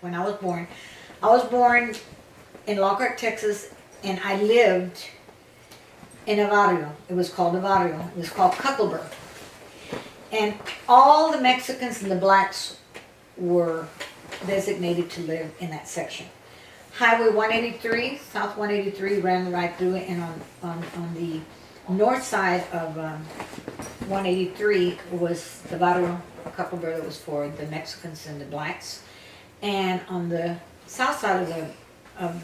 when I was born. I was born in Lockhart, Texas, and I lived in a barrio. It was called a barrio. It was called Cuckelberg. And all the Mexicans and the blacks were designated to live in that section. Highway 183, South 183 ran right through it, and on the north side of 183 was the barrio Cuckelberg that was for the Mexicans and the blacks. And on the south side of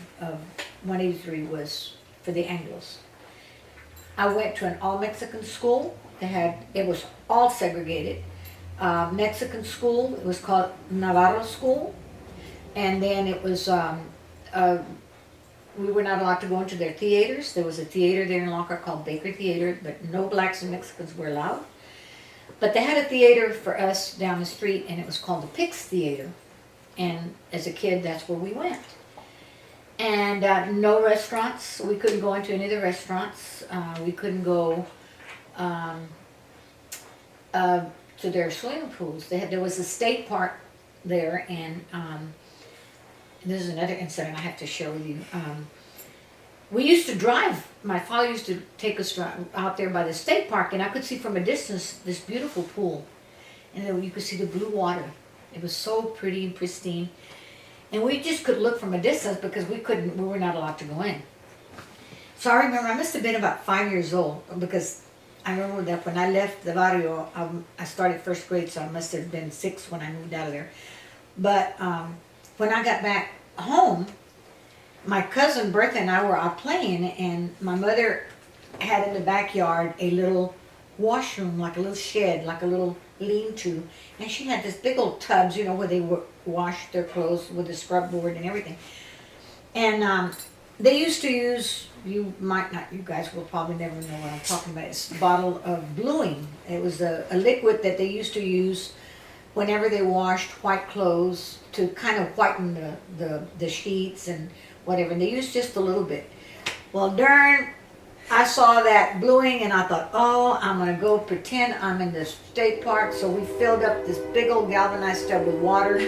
183 was for the Anglos. I went to an all-Mexican school. It was all segregated. Mexican school, it was called Navarro School. And then it was, we were not allowed to go into their theaters. There was a theater there in Lockhart called Baker Theater, but no blacks and Mexicans were allowed. But they had a theater for us down the street, and it was called the Pix Theater. And as a kid, that's where we went. And no restaurants. We couldn't go into any of the restaurants. We couldn't go to their swimming pools. There was a state park there, and this is another incident I have to share with you. We used to drive. My father used to take us out there by the state park, and I could see from a distance this beautiful pool, and then you could see the blue water. It was so pretty and pristine. And we just could look from a distance because we were not allowed to go in. So I remember, I must have been about 5 years old, because I remember that when I left the barrio, I started first grade, so I must have been 6 when I moved out of there. But when I got back home, my cousin Bertha and I were out playing, and my mother had in the backyard a little washroom, like a little shed, like a little lean-to, and she had this big old tubs, you know, where they wash their clothes with a scrub board and everything. And they used to use, you guys will probably never know what I'm talking about, it's a bottle of bluing. It was a liquid that they used to use whenever they washed white clothes to kind of whiten the sheets and whatever, and they used just a little bit. Well, I saw that bluing, and I thought, oh, I'm going to go pretend I'm in the state park. So we filled up this big old galvanized tub with water.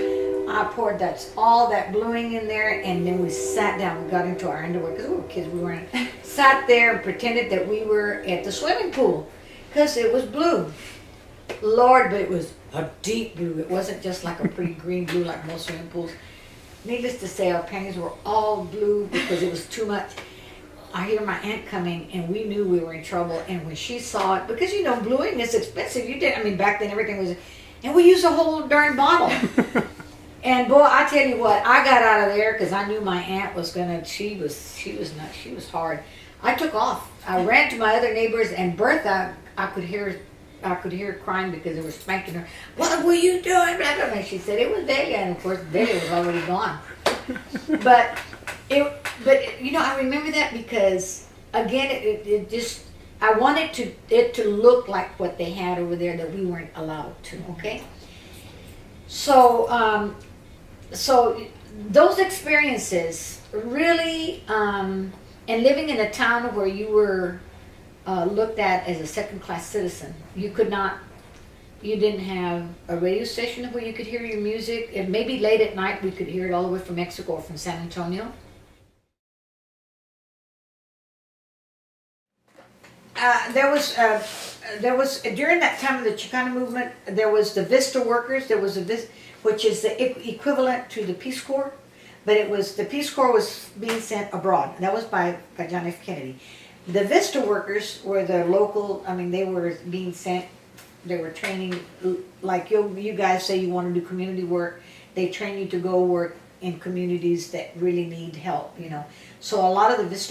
I poured all that bluing in there, and then we sat down. We got into our underwear, because we were kids. Sat there and pretended that we were at the swimming pool, because it was blue. Lord, but it was a deep blue. It wasn't just like a pretty green blue like most swimming pools. Needless to say, our panties were all blue because it was too much. I hear my aunt coming, and we knew we were in trouble. And when she saw it, because you know, bluing is expensive. Back then everything was, and we used a whole darn bottle. And boy, I tell you what, I got out of there because I knew my aunt was gonna. She was hard. I took off. I ran to my other neighbors, and Bertha, I could hear her crying because they were spanking her. What were you doing? Blah, blah, blah. She said it was Velia, and of course Velia was already gone. But you know, I remember that because again, it just, I wanted it to look like what they had over there that we weren't allowed to. Okay, so those experiences really, and living in a town where you were looked at as a second-class citizen. You didn't have a radio station where you could hear your music. And maybe late at night we could hear it all the way from Mexico or from San Antonio. There was during that time of the Chicano movement, there was the Vista workers. There was which is the equivalent to the Peace Corps, but the Peace Corps was being sent abroad. That was by John F. Kennedy. The Vista workers were the local. They were being sent. They were training, like you guys say you want to do community work. They train you to go work in communities that really need help. So a lot of the Vista